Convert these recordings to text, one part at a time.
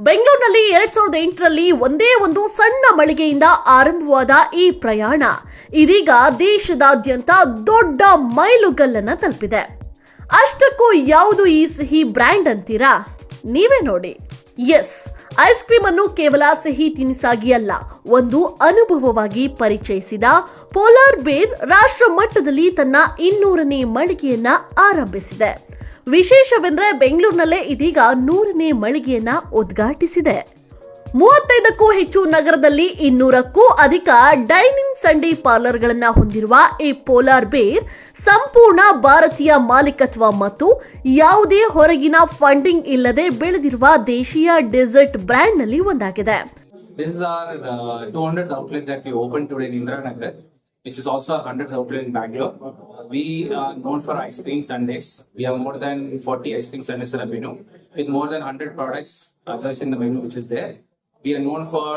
ಬೆಂಗಳೂರಿನಲ್ಲಿ 2008ರಲ್ಲಿ ಒಂದೇ ಒಂದು ಸಣ್ಣ ಮಳಿಗೆಯಿಂದ ಆರಂಭವಾದ ಈ ಪ್ರಯಾಣ ಇದೀಗ ದೇಶದಾದ್ಯಂತ ದೊಡ್ಡ ಮೈಲುಗಲ್ಲನ್ನ ತಲುಪಿದೆ. ಅಷ್ಟಕ್ಕೂ ಯಾವುದು ಈ ಸಿಹಿ ಬ್ರ್ಯಾಂಡ್ ಅಂತೀರಾ? ನೀವೇ ನೋಡಿ. ಎಸ್, ಐಸ್ ಕ್ರೀಮ್ ಅನ್ನು ಕೇವಲ ಸಿಹಿ ತಿನಿಸಾಗಿ ಅಲ್ಲ, ಒಂದು ಅನುಭವವಾಗಿ ಪರಿಚಯಿಸಿದ ಪೋಲಾರ್ ಬೇರ್ ರಾಷ್ಟ್ರ ಮಟ್ಟದಲ್ಲಿ ತನ್ನ 200ನೇ ಮಳಿಗೆಯನ್ನ ಆರಂಭಿಸಿದೆ. ವಿಶೇಷವೆಂದರೆ ಬೆಂಗಳೂರಿನಲ್ಲೇ ಇದೀಗ 100ನೇ ಮಳಿಗೆಯನ್ನ ಉದ್ಘಾಟಿಸಿದೆ. 35ಕ್ಕೂ ಹೆಚ್ಚು ನಗರದಲ್ಲಿ 200ಕ್ಕೂ ಅಧಿಕ ಡೈನಿಂಗ್ ಸಂಡೇ ಪಾರ್ಲರ್ಗಳನ್ನ ಹೊಂದಿರುವ ಈ ಪೋಲಾರ್ ಬೇರ್ ಸಂಪೂರ್ಣ ಭಾರತೀಯ ಮಾಲೀಕತ್ವ ಮತ್ತು ಯಾವುದೇ ಹೊರಗಿನ ಫಂಡಿಂಗ್ ಇಲ್ಲದೆ ಬೆಳೆದಿರುವ ದೇಶೀಯ ಡೆಸರ್ಟ್ ಬ್ರ್ಯಾಂಡ್ ನಲ್ಲಿ ಒಂದಾಗಿದೆ. This is our 200th outlet that we opened today in Indiranagar, which is also our 100th outlet in Bangalore. We are known for ice cream sundaes. We have more than 40 ice cream sundaes in the menu, with more than 100 products others in the menu which is there. We are known for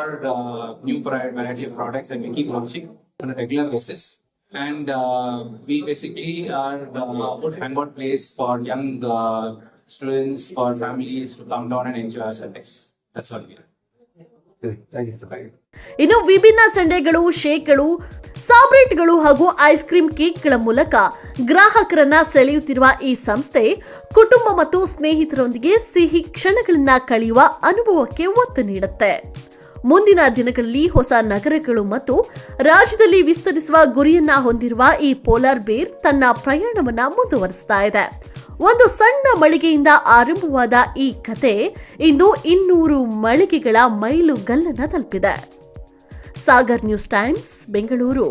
new variety of products that we keep launching on a regular basis. And we basically are a hangout place for young students, for families to come down and enjoy our Sundays. That's all we are. ಇನ್ನು ವಿಭಿನ್ನ ಸಂಡೆಗಳು, ಶೇಕ್ಗಳು, ಸಾಬ್ರೇಟ್ಗಳು ಹಾಗೂ ice cream ಕೇಕ್ಗಳ ಮೂಲಕ ಗ್ರಾಹಕರನ್ನ ಸೆಳೆಯುತ್ತಿರುವ ಈ ಸಂಸ್ಥೆ ಕುಟುಂಬ ಮತ್ತು ಸ್ನೇಹಿತರೊಂದಿಗೆ ಸಿಹಿ ಕ್ಷಣಗಳನ್ನ ಕಳೆಯುವ ಅನುಭವಕ್ಕೆ ಒತ್ತು ನೀಡುತ್ತೆ. ಮುಂದಿನ ದಿನಗಳಲ್ಲಿ ಹೊಸ ನಗರಗಳು ಮತ್ತು ರಾಜ್ಯದಲ್ಲಿ ವಿಸ್ತರಿಸುವ ಗುರಿಯನ್ನ ಹೊಂದಿರುವ ಈ ಪೋಲಾರ್ ಬೇರ್ ತನ್ನ ಪ್ರಯಾಣವನ್ನ ಮುಂದುವರಿಸ್ತಾ ಇದೆ. ಒಂದು ಸಣ್ಣ ಮಳಿಗೆಯಿಂದ ಆರಂಭವಾದ ಈ ಕತೆ ಇಂದು 200 ಮಳಿಗೆಗಳ ಮೈಲುಗಲ್ಲನ್ನ ತಲುಪಿದೆ. Sagar news times, Bengaluru.